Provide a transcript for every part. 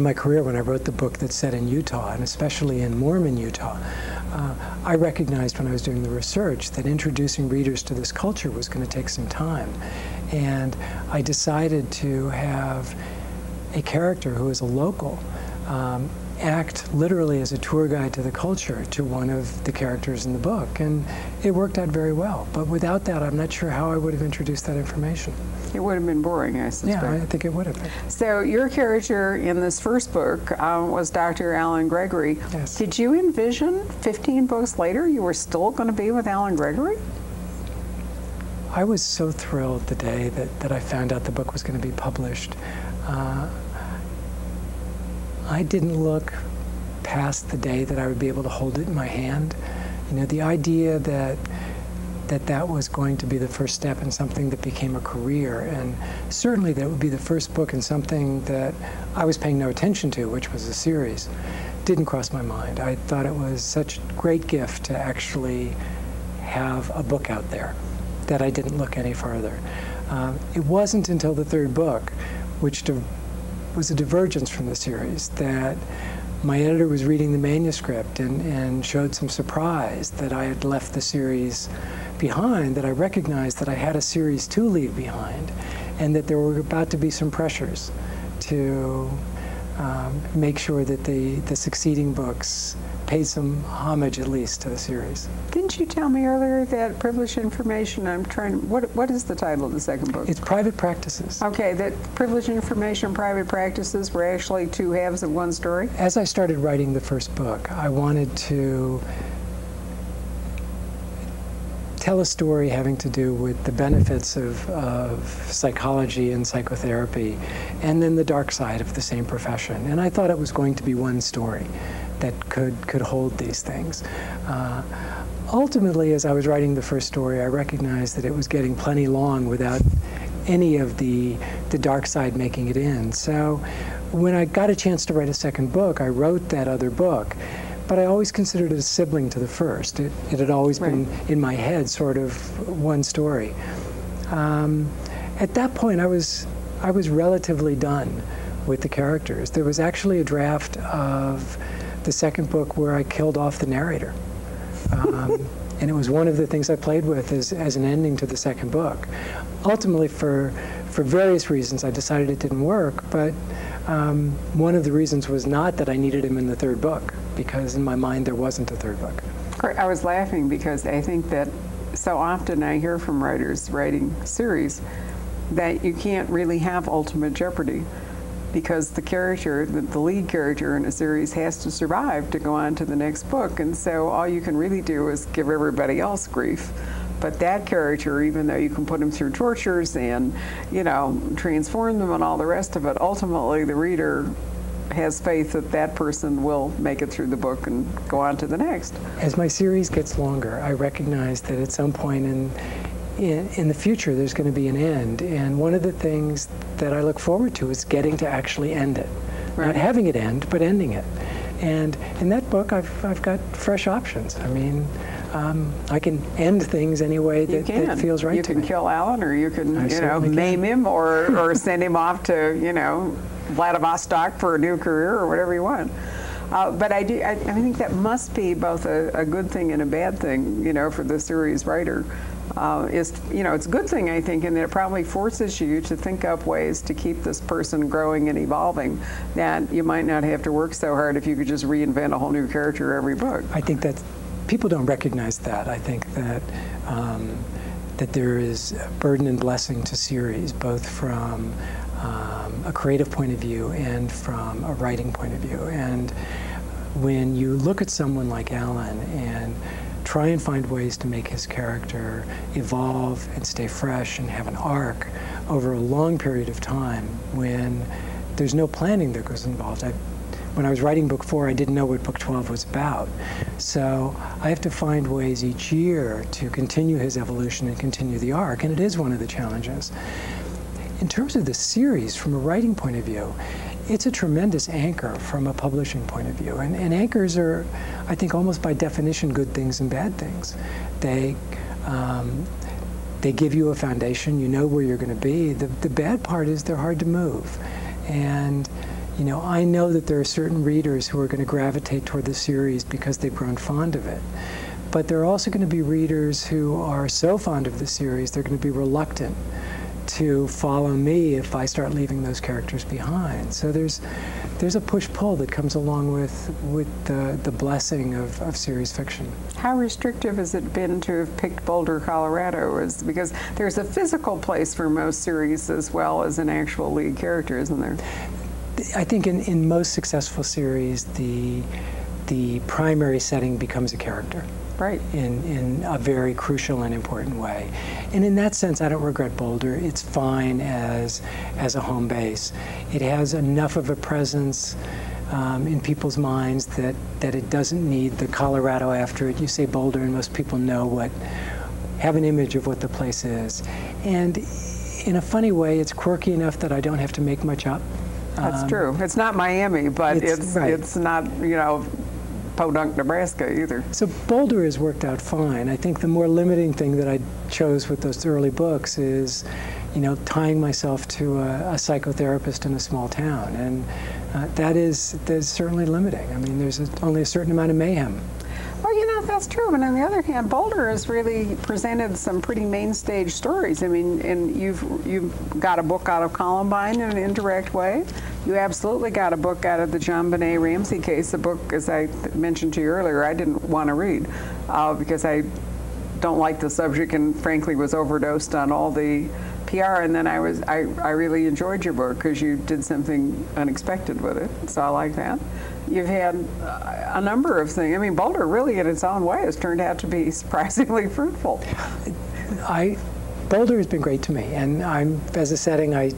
in my career when I wrote the book that's set in Utah, and especially in Mormon Utah, I recognized when I was doing the research that introducing readers to this culture was going to take some time. And I decided to have a character who is a local act literally as a tour guide to the culture to one of the characters in the book. And it worked out very well. But without that, I'm not sure how I would have introduced that information. It would have been boring, I suspect. Yeah, I think it would have been. So your character in this first book was Dr. Alan Gregory. Yes. Did you envision 15 books later you were still going to be with Alan Gregory? I was so thrilled the day that I found out the book was going to be published. I didn't look past the day that I would be able to hold it in my hand. You know, the idea that was going to be the first step in something that became a career, and certainly that it would be the first book in something that I was paying no attention to, which was a series, didn't cross my mind. I thought it was such a great gift to actually have a book out there that I didn't look any farther. It wasn't until the third book, which was a divergence from the series, that my editor was reading the manuscript and showed some surprise that I had left the series behind, that I recognized that I had a series to leave behind, and that there were about to be some pressures to make sure that the succeeding books paid some homage at least to the series. Didn't you tell me earlier that privileged information, what is the title of the second book? It's Private Practices. Okay, that privileged information and private practices were actually two halves of one story? As I started writing the first book, I wanted to tell a story having to do with the benefits of psychology and psychotherapy, and then the dark side of the same profession. And I thought it was going to be one story that could hold these things. Ultimately, as I was writing the first story, I recognized that it was getting plenty long without any of the dark side making it in. So when I got a chance to write a second book, I wrote that other book. But I always considered it a sibling to the first. It had always been in my head sort of one story. At that point, I was relatively done with the characters. There was actually a draft of the second book where I killed off the narrator. And it was one of the things I played with as an ending to the second book. Ultimately, for various reasons, I decided it didn't work, but one of the reasons was not that I needed him in the third book, because in my mind there wasn't a third book. I was laughing because I think that so often I hear from writers writing series that you can't really have ultimate jeopardy, because the character, the lead character in a series has to survive to go on to the next book, and so all you can really do is give everybody else grief. But that character, even though you can put him through tortures and, you know, transform them and all the rest of it, ultimately the reader has faith that that person will make it through the book and go on to the next. As my series gets longer, I recognize that at some point in the future there's going to be an end, and one of the things that I look forward to is getting to actually end it. Right. Not having it end, but ending it. And in that book I've got fresh options. I mean, I can end things any way that feels right to me. You can kill Alan, or you can, maim him, or send him off to, Vladivostok for a new career, or whatever you want. But I think that must be both a good thing and a bad thing, for the series writer. It's a good thing, I think, and it probably forces you to think up ways to keep this person growing and evolving, that you might not have to work so hard if you could just reinvent a whole new character every book. I think that people don't recognize that. I think that that there is a burden and blessing to series, both from a creative point of view and from a writing point of view. And when you look at someone like Alan and try and find ways to make his character evolve and stay fresh and have an arc over a long period of time, when there's no planning that goes involved. When I was writing book 4, I didn't know what book 12 was about. So I have to find ways each year to continue his evolution and continue the arc, and it is one of the challenges. In terms of the series, from a writing point of view, it's a tremendous anchor from a publishing point of view. And anchors are, I think, almost by definition, good things and bad things. They give you a foundation, you know where you're going to be. The bad part is they're hard to move. And You know, I know that there are certain readers who are going to gravitate toward the series because they've grown fond of it. But there are also going to be readers who are so fond of the series, they're going to be reluctant to follow me if I start leaving those characters behind. So there's a push-pull that comes along with the blessing of series fiction. How restrictive has it been to have picked Boulder, Colorado? Because there's a physical place for most series as well as an actual lead character, isn't there? I think in most successful series, the primary setting becomes a character. Right. In a very crucial and important way. And in that sense, I don't regret Boulder. It's fine as a home base. It has enough of a presence in people's minds that it doesn't need the Colorado after it. You say Boulder and most people have an image of what the place is. And in a funny way, it's quirky enough that I don't have to make much up. That's true. It's not Miami, but it's not, you know, Podunk, Nebraska either. So Boulder has worked out fine. I think the more limiting thing that I chose with those early books is, you know, tying myself to a psychotherapist in a small town, and that's certainly limiting. I mean, there's only a certain amount of mayhem. Well, you know, that's true. But on the other hand, Boulder has really presented some pretty main stage stories. I mean, and you've got a book out of Columbine in an indirect way. You absolutely got a book out of the John Benet Ramsey case, a book, as I mentioned to you earlier, I didn't want to read because I don't like the subject and frankly was overdosed on all the PR. And then I really enjoyed your book because you did something unexpected with it. So I like that. You've had a number of things. I mean, Boulder really in its own way has turned out to be surprisingly fruitful. Boulder has been great to me, and as a setting, I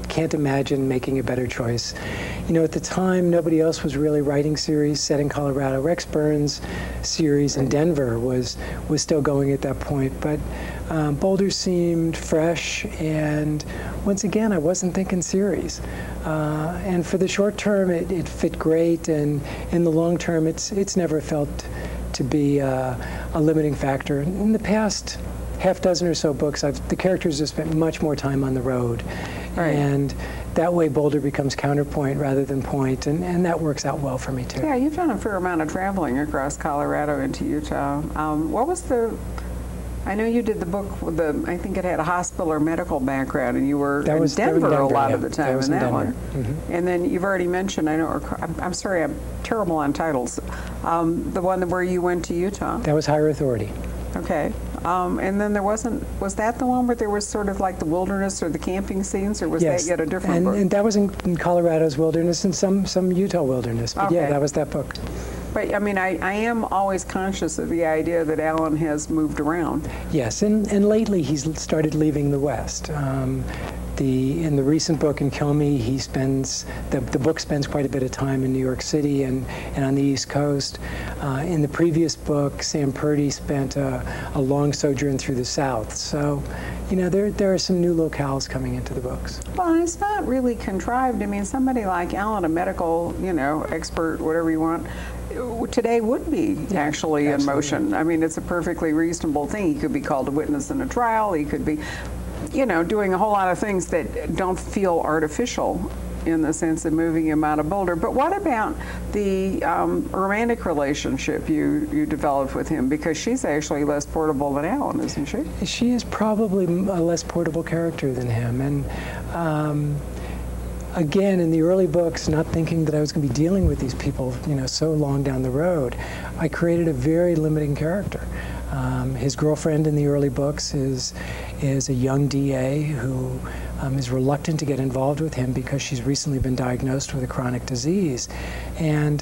can't imagine making a better choice. You know, at the time, nobody else was really writing series set in Colorado. Rex Burns' series in Denver was still going at that point, but Boulder seemed fresh, and once again, I wasn't thinking series. And for the short term, it fit great, and in the long term, it's never felt to be a limiting factor. In the past half dozen or so books, the characters have spent much more time on the road. Right. And that way Boulder becomes counterpoint rather than point, and that works out well for me too. Yeah, you've done a fair amount of traveling across Colorado into Utah. What was I know you did the book with I think it had a hospital or medical background, and you were in Denver a lot of the time in that one. Mm-hmm. And then you've already mentioned, I'm sorry, I'm terrible on titles, the one where you went to Utah. That was Higher Authority. Okay. And then was that the one where there was sort of like the wilderness or the camping scenes, or was yes. that yet a different book? And that was in Colorado's wilderness and some Utah wilderness. But okay. Yeah, that was that book. But I mean, I am always conscious of the idea that Alan has moved around. Yes, and lately he's started leaving the West. In the recent book, in Kill Me, the book spends quite a bit of time in New York City and on the East Coast. In the previous book, Sam Purdy spent a long sojourn through the South. So, you know, there are some new locales coming into the books. Well, it's not really contrived. I mean, somebody like Alan, a medical, expert, whatever you want, today would be actually in motion. I mean, it's a perfectly reasonable thing. He could be called a witness in a trial. He could be, doing a whole lot of things that don't feel artificial in the sense of moving him out of Boulder. But what about the romantic relationship you developed with him? Because she's actually less portable than Alan, isn't she? She is probably a less portable character than him. And again, in the early books, not thinking that I was going to be dealing with these people, so long down the road, I created a very limiting character. His girlfriend in the early books is a young DA who is reluctant to get involved with him because she's recently been diagnosed with a chronic disease. And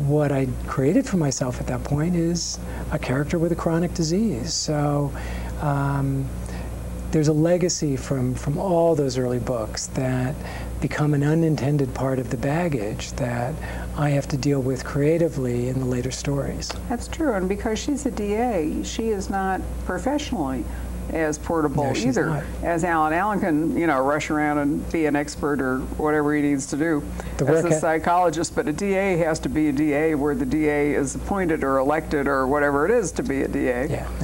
what I created for myself at that point is a character with a chronic disease. So there's a legacy from all those early books that become an unintended part of the baggage that I have to deal with creatively in the later stories. That's true, and because she's a DA, she is not professionally as portable either as Alan. Alan can, rush around and be an expert or whatever he needs to do as a psychologist, but a DA has to be a DA where the DA is appointed or elected or whatever it is to be a DA. Yeah.